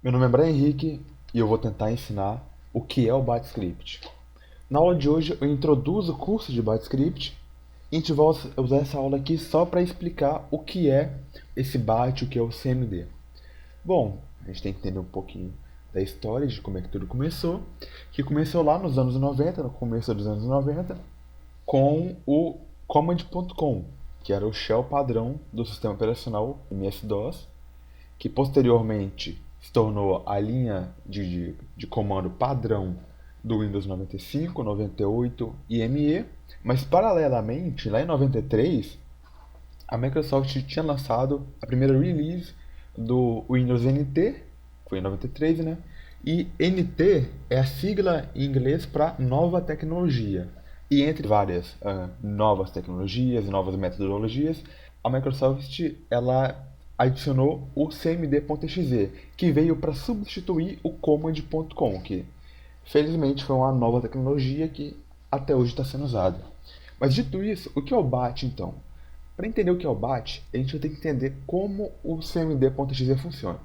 Meu nome é Brian Henrique e eu vou tentar ensinar o que é o BateScript. Na aula de hoje eu introduzo o curso de BateScript e a gente vai usar essa aula aqui só para explicar o que é esse BAT, o que é o CMD. Bom, a gente tem que entender um pouquinho da história de como é que tudo começou, que começou lá nos anos 90, no começo dos anos 90, com o Command.com, que era o shell padrão do sistema operacional MS-DOS, que posteriormente se tornou a linha de comando padrão do Windows 95, 98 e ME, mas paralelamente, lá em 93, a Microsoft tinha lançado a primeira release do Windows NT, foi em 93, né? E NT é a sigla em inglês para nova tecnologia. E entre várias novas tecnologias e novas metodologias, a Microsoft ela adicionou o CMD.exe, que veio para substituir o Command.com, que felizmente foi uma nova tecnologia que até hoje está sendo usada. Mas dito isso, o que é o BAT então? Para entender o que é o BAT, a gente vai ter que entender como o CMD.exe funciona.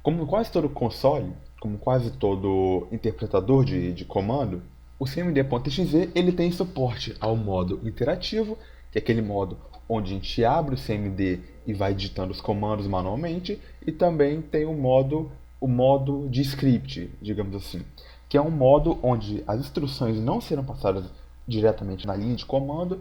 Como quase todo console, como quase todo interpretador de comando, o CMD.exe ele tem suporte ao modo interativo, que é aquele modo onde a gente abre o CMD e vai digitando os comandos manualmente, e também tem o modo de script, digamos assim, que é um modo onde as instruções não serão passadas diretamente na linha de comando,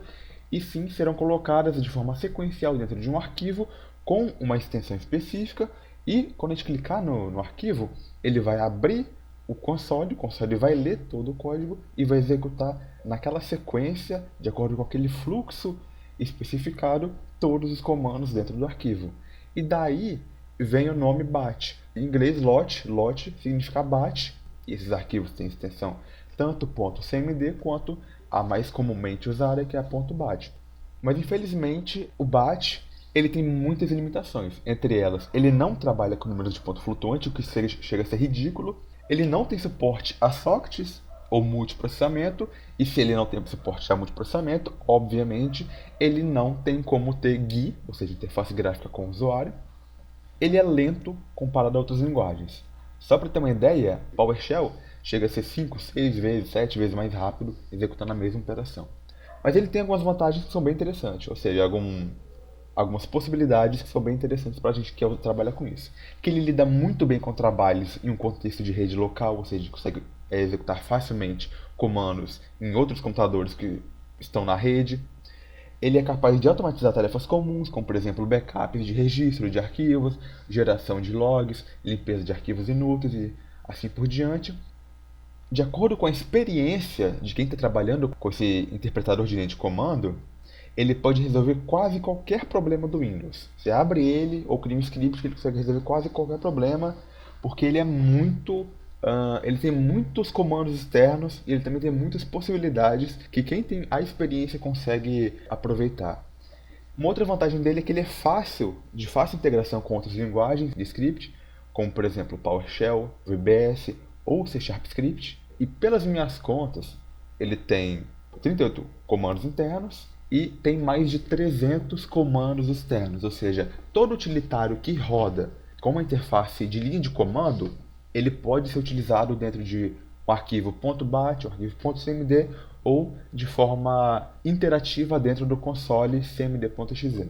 e sim serão colocadas de forma sequencial dentro de um arquivo com uma extensão específica, e quando a gente clicar no arquivo, ele vai abrir o console vai ler todo o código e vai executar naquela sequência, de acordo com aquele fluxo especificado, todos os comandos dentro do arquivo. E daí vem o nome BAT. Em inglês, lot significa BAT, e esses arquivos têm extensão tanto .cmd quanto a mais comumente usada, que é a .bat. Mas infelizmente o BAT ele tem muitas limitações. Entre elas, ele não trabalha com números de ponto flutuante, o que chega a ser ridículo. Ele não tem suporte a sockets ou multiprocessamento, e se ele não tem suporte a multiprocessamento, obviamente ele não tem como ter GUI, ou seja, interface gráfica com o usuário. Ele é lento comparado a outras linguagens. Só para ter uma ideia, PowerShell chega a ser 5, 6 vezes, 7 vezes mais rápido executando a mesma operação. Mas ele tem algumas vantagens que são bem interessantes, ou seja, algumas possibilidades que são bem interessantes para a gente que quer trabalhar com isso. Que ele lida muito bem com trabalhos em um contexto de rede local, ou seja, consegue executar facilmente comandos em outros computadores que estão na rede. Ele é capaz de automatizar tarefas comuns, como por exemplo backups de registro de arquivos, geração de logs, limpeza de arquivos inúteis e assim por diante. De acordo com a experiência de quem está trabalhando com esse interpretador de linha de comando, ele pode resolver quase qualquer problema do Windows. Você abre ele ou cria um script que ele consegue resolver quase qualquer problema, porque ele é muito. Ele tem muitos comandos externos e ele também tem muitas possibilidades que quem tem a experiência consegue aproveitar. Uma outra vantagem dele é que ele é de fácil integração com outras linguagens de script, como por exemplo PowerShell, VBS ou C Script. E pelas minhas contas, ele tem 38 comandos internos e tem mais de 300 comandos externos, ou seja, todo utilitário que roda com uma interface de linha de comando, ele pode ser utilizado dentro de um arquivo .bat, um arquivo .cmd ou de forma interativa dentro do console cmd.exe.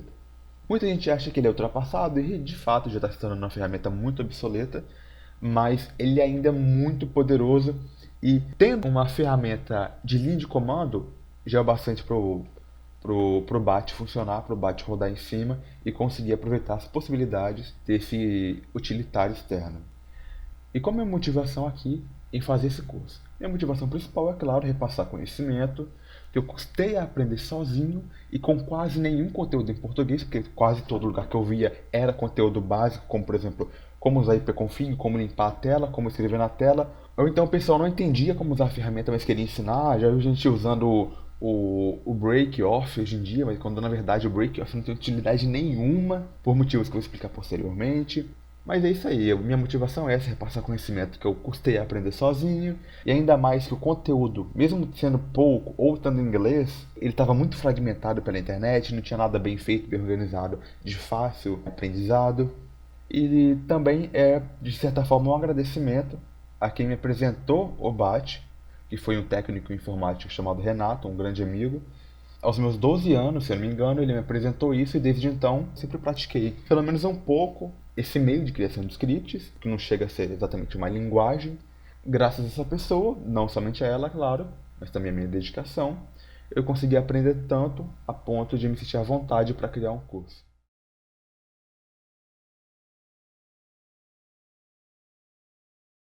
Muita gente acha que ele é ultrapassado e de fato já está se tornando uma ferramenta muito obsoleta, mas ele ainda é muito poderoso e tendo uma ferramenta de linha de comando já é o bastante pro BAT funcionar, pro BAT rodar em cima e conseguir aproveitar as possibilidades desse utilitário externo. E qual é a minha motivação aqui em fazer esse curso? Minha motivação principal é, claro, repassar conhecimento que eu custei a aprender sozinho e com quase nenhum conteúdo em português, porque quase todo lugar que eu via era conteúdo básico, como por exemplo, como usar ipconfig, como limpar a tela, como escrever na tela. Ou então o pessoal não entendia como usar a ferramenta, mas queria ensinar. Já vi gente usando o break off hoje em dia, mas quando na verdade o break off não tem utilidade nenhuma, por motivos que eu vou explicar posteriormente. Mas é isso aí, minha motivação é essa, repassar conhecimento que eu custei a aprender sozinho, e ainda mais que o conteúdo, mesmo sendo pouco ou estando em inglês, ele estava muito fragmentado pela internet, não tinha nada bem feito, bem organizado, de fácil aprendizado. E também é, de certa forma, um agradecimento a quem me apresentou o BAT, que foi um técnico informático chamado Renato, um grande amigo. Aos meus 12 anos, se eu não me engano, ele me apresentou isso e desde então sempre pratiquei, pelo menos um pouco, esse meio de criação de scripts, que não chega a ser exatamente uma linguagem. Graças a essa pessoa, não somente a ela, claro, mas também a minha dedicação, eu consegui aprender tanto a ponto de me sentir à vontade para criar um curso.